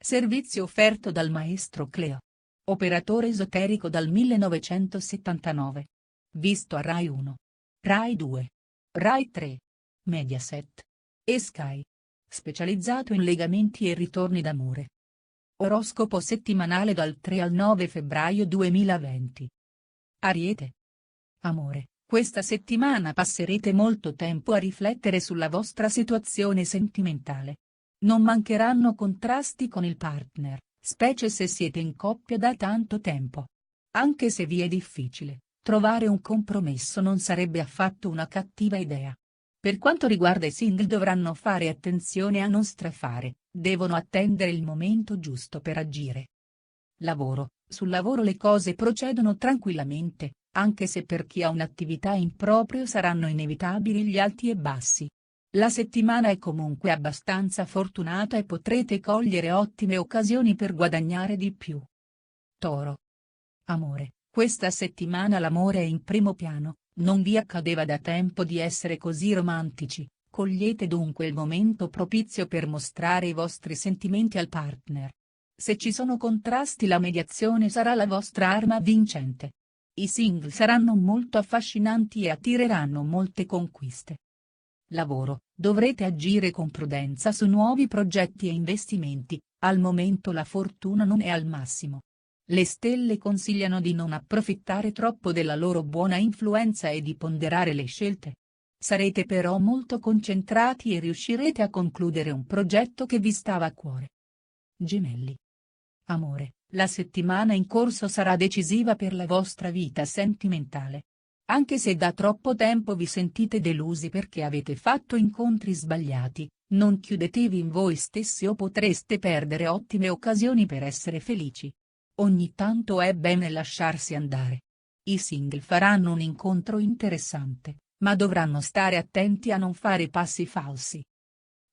Servizio offerto dal maestro Cleo. Operatore esoterico dal 1979. Visto a Rai 1. Rai 2. Rai 3. Mediaset. E Sky. Specializzato in legamenti e ritorni d'amore. Oroscopo settimanale dal 3 al 9 febbraio 2020. Ariete. Amore, questa settimana passerete molto tempo a riflettere sulla vostra situazione sentimentale. Non mancheranno contrasti con il partner, specie se siete in coppia da tanto tempo. Anche se vi è difficile, trovare un compromesso non sarebbe affatto una cattiva idea. Per quanto riguarda i single, dovranno fare attenzione a non strafare, devono attendere il momento giusto per agire. Lavoro. Sul lavoro le cose procedono tranquillamente, anche se per chi ha un'attività in proprio saranno inevitabili gli alti e bassi. La settimana è comunque abbastanza fortunata e potrete cogliere ottime occasioni per guadagnare di più. Toro. Amore, questa settimana l'amore è in primo piano, non vi accadeva da tempo di essere così romantici, cogliete dunque il momento propizio per mostrare i vostri sentimenti al partner. Se ci sono contrasti, la mediazione sarà la vostra arma vincente. I single saranno molto affascinanti e attireranno molte conquiste. Lavoro, dovrete agire con prudenza su nuovi progetti e investimenti, al momento la fortuna non è al massimo. Le stelle consigliano di non approfittare troppo della loro buona influenza e di ponderare le scelte. Sarete però molto concentrati e riuscirete a concludere un progetto che vi stava a cuore. Gemelli. Amore, la settimana in corso sarà decisiva per la vostra vita sentimentale. Anche se da troppo tempo vi sentite delusi perché avete fatto incontri sbagliati, non chiudetevi in voi stessi o potreste perdere ottime occasioni per essere felici. Ogni tanto è bene lasciarsi andare. I single faranno un incontro interessante, ma dovranno stare attenti a non fare passi falsi.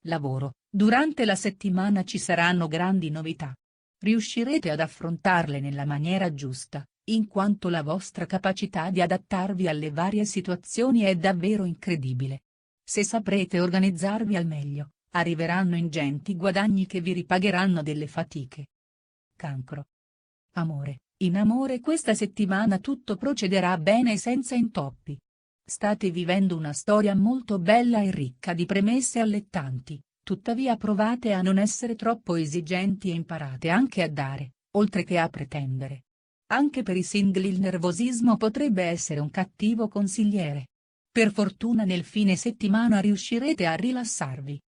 Lavoro, durante la settimana ci saranno grandi novità. Riuscirete ad affrontarle nella maniera giusta, in quanto la vostra capacità di adattarvi alle varie situazioni è davvero incredibile. Se saprete organizzarvi al meglio, arriveranno ingenti guadagni che vi ripagheranno delle fatiche. Cancro. Amore, in amore questa settimana tutto procederà bene senza intoppi. State vivendo una storia molto bella e ricca di premesse allettanti, tuttavia provate a non essere troppo esigenti e imparate anche a dare, oltre che a pretendere. Anche per i single il nervosismo potrebbe essere un cattivo consigliere. Per fortuna nel fine settimana riuscirete a rilassarvi.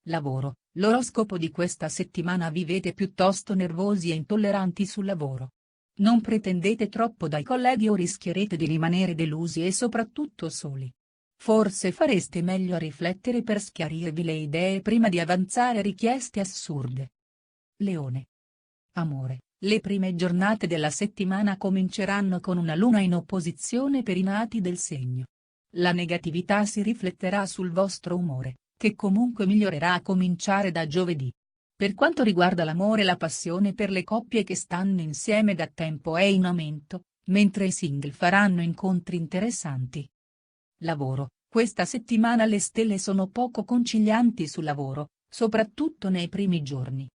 Lavoro, l'oroscopo di questa settimana vivete piuttosto nervosi e intolleranti sul lavoro. Non pretendete troppo dai colleghi o rischierete di rimanere delusi e soprattutto soli. Forse fareste meglio a riflettere per schiarirvi le idee prima di avanzare richieste assurde. Leone. Amore, le prime giornate della settimana cominceranno con una luna in opposizione per i nati del segno. La negatività si rifletterà sul vostro umore, che comunque migliorerà a cominciare da giovedì. Per quanto riguarda l'amore, la passione per le coppie che stanno insieme da tempo è in aumento, mentre i single faranno incontri interessanti. Lavoro, questa settimana le stelle sono poco concilianti sul lavoro, soprattutto nei primi giorni.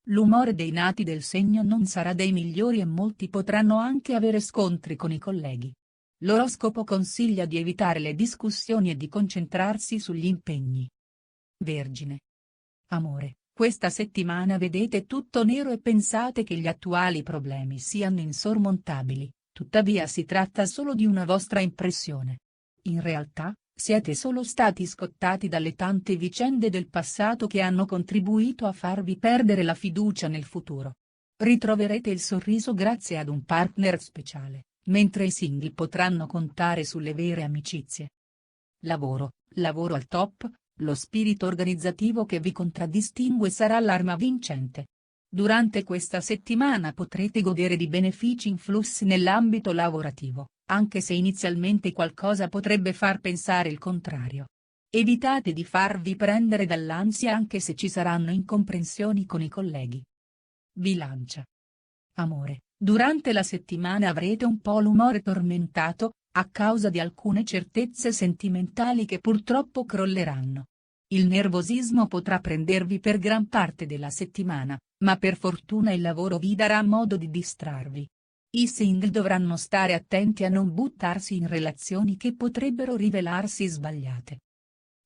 L'umore dei nati del segno non sarà dei migliori e molti potranno anche avere scontri con i colleghi. L'oroscopo consiglia di evitare le discussioni e di concentrarsi sugli impegni. Vergine. Amore, questa settimana vedete tutto nero e pensate che gli attuali problemi siano insormontabili, tuttavia si tratta solo di una vostra impressione. In realtà, siete solo stati scottati dalle tante vicende del passato che hanno contribuito a farvi perdere la fiducia nel futuro. Ritroverete il sorriso grazie ad un partner speciale, mentre i single potranno contare sulle vere amicizie. Lavoro al top, lo spirito organizzativo che vi contraddistingue sarà l'arma vincente. Durante questa settimana potrete godere di benefici influssi nell'ambito lavorativo, anche se inizialmente qualcosa potrebbe far pensare il contrario. Evitate di farvi prendere dall'ansia anche se ci saranno incomprensioni con i colleghi. Bilancia. Amore, durante la settimana avrete un po' l'umore tormentato, a causa di alcune certezze sentimentali che purtroppo crolleranno. Il nervosismo potrà prendervi per gran parte della settimana, ma per fortuna il lavoro vi darà modo di distrarvi. I single dovranno stare attenti a non buttarsi in relazioni che potrebbero rivelarsi sbagliate.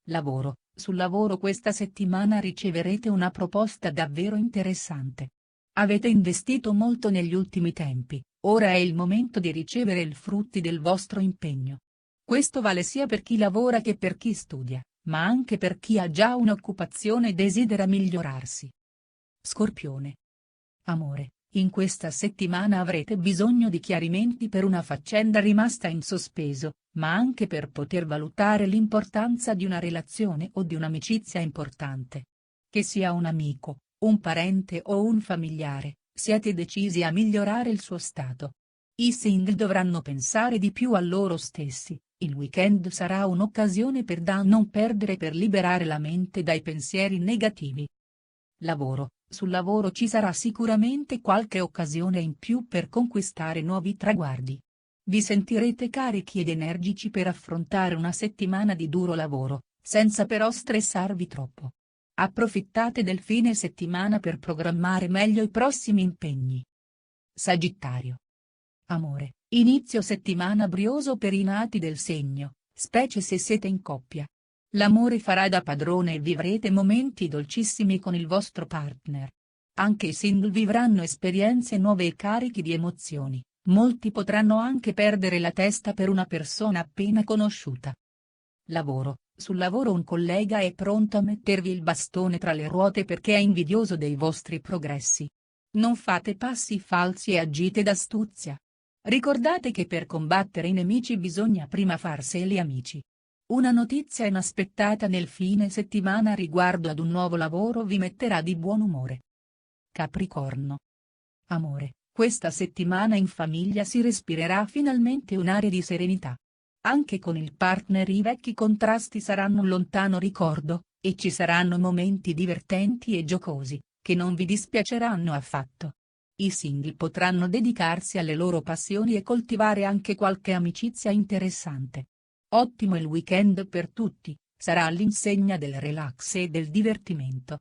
Lavoro. Sul lavoro questa settimana riceverete una proposta davvero interessante. Avete investito molto negli ultimi tempi, ora è il momento di ricevere i frutti del vostro impegno. Questo vale sia per chi lavora che per chi studia, ma anche per chi ha già un'occupazione e desidera migliorarsi. Scorpione. Amore. In questa settimana avrete bisogno di chiarimenti per una faccenda rimasta in sospeso, ma anche per poter valutare l'importanza di una relazione o di un'amicizia importante. Che sia un amico, un parente o un familiare, siete decisi a migliorare il suo stato. I single dovranno pensare di più a loro stessi, il weekend sarà un'occasione per non perdere per liberare la mente dai pensieri negativi. Lavoro. Sul lavoro ci sarà sicuramente qualche occasione in più per conquistare nuovi traguardi. Vi sentirete carichi ed energici per affrontare una settimana di duro lavoro, senza però stressarvi troppo. Approfittate del fine settimana per programmare meglio i prossimi impegni. Sagittario. Amore. Inizio settimana brioso per i nati del segno, specie se siete in coppia. L'amore farà da padrone e vivrete momenti dolcissimi con il vostro partner. Anche i single vivranno esperienze nuove e carichi di emozioni, molti potranno anche perdere la testa per una persona appena conosciuta. Lavoro. Sul lavoro un collega è pronto a mettervi il bastone tra le ruote perché è invidioso dei vostri progressi. Non fate passi falsi e agite d'astuzia. Ricordate che per combattere i nemici bisogna prima farseli amici. Una notizia inaspettata nel fine settimana riguardo ad un nuovo lavoro vi metterà di buon umore. Capricorno. Amore, questa settimana in famiglia si respirerà finalmente un'aria di serenità. Anche con il partner i vecchi contrasti saranno un lontano ricordo, e ci saranno momenti divertenti e giocosi, che non vi dispiaceranno affatto. I single potranno dedicarsi alle loro passioni e coltivare anche qualche amicizia interessante. Ottimo il weekend per tutti, sarà all'insegna del relax e del divertimento.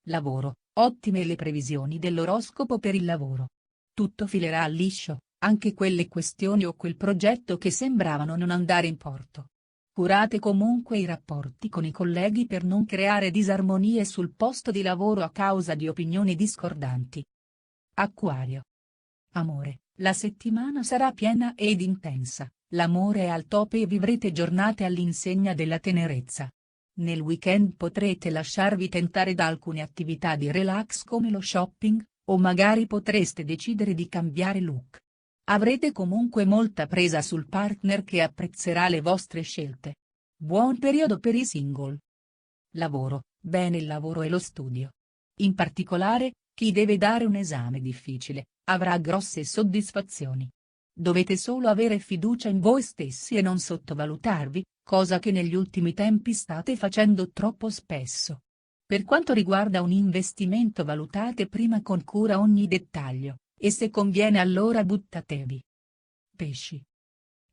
Lavoro. Ottime le previsioni dell'oroscopo per il lavoro. Tutto filerà liscio, anche quelle questioni o quel progetto che sembravano non andare in porto. Curate comunque i rapporti con i colleghi per non creare disarmonie sul posto di lavoro a causa di opinioni discordanti. Acquario. Amore, la settimana sarà piena ed intensa, l'amore è al top e vivrete giornate all'insegna della tenerezza. Nel weekend potrete lasciarvi tentare da alcune attività di relax come lo shopping, o magari potreste decidere di cambiare look. Avrete comunque molta presa sul partner che apprezzerà le vostre scelte. Buon periodo per i single. Lavoro. Bene il lavoro e lo studio. In particolare, chi deve dare un esame difficile, avrà grosse soddisfazioni. Dovete solo avere fiducia in voi stessi e non sottovalutarvi, cosa che negli ultimi tempi state facendo troppo spesso. Per quanto riguarda un investimento valutate prima con cura ogni dettaglio, e se conviene allora buttatevi. Pesci.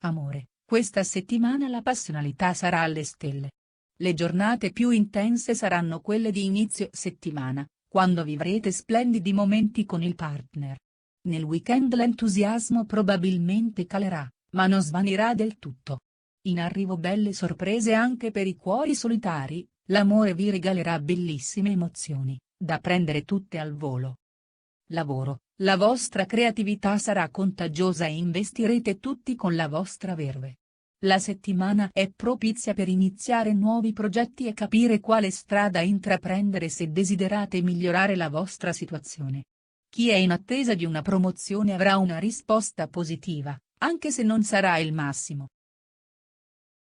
Amore, questa settimana la passionalità sarà alle stelle. Le giornate più intense saranno quelle di inizio settimana, quando vivrete splendidi momenti con il partner. Nel weekend l'entusiasmo probabilmente calerà, ma non svanirà del tutto. In arrivo belle sorprese anche per i cuori solitari, l'amore vi regalerà bellissime emozioni, da prendere tutte al volo. Lavoro, la vostra creatività sarà contagiosa e investirete tutti con la vostra verve. La settimana è propizia per iniziare nuovi progetti e capire quale strada intraprendere se desiderate migliorare la vostra situazione. Chi è in attesa di una promozione avrà una risposta positiva, anche se non sarà il massimo.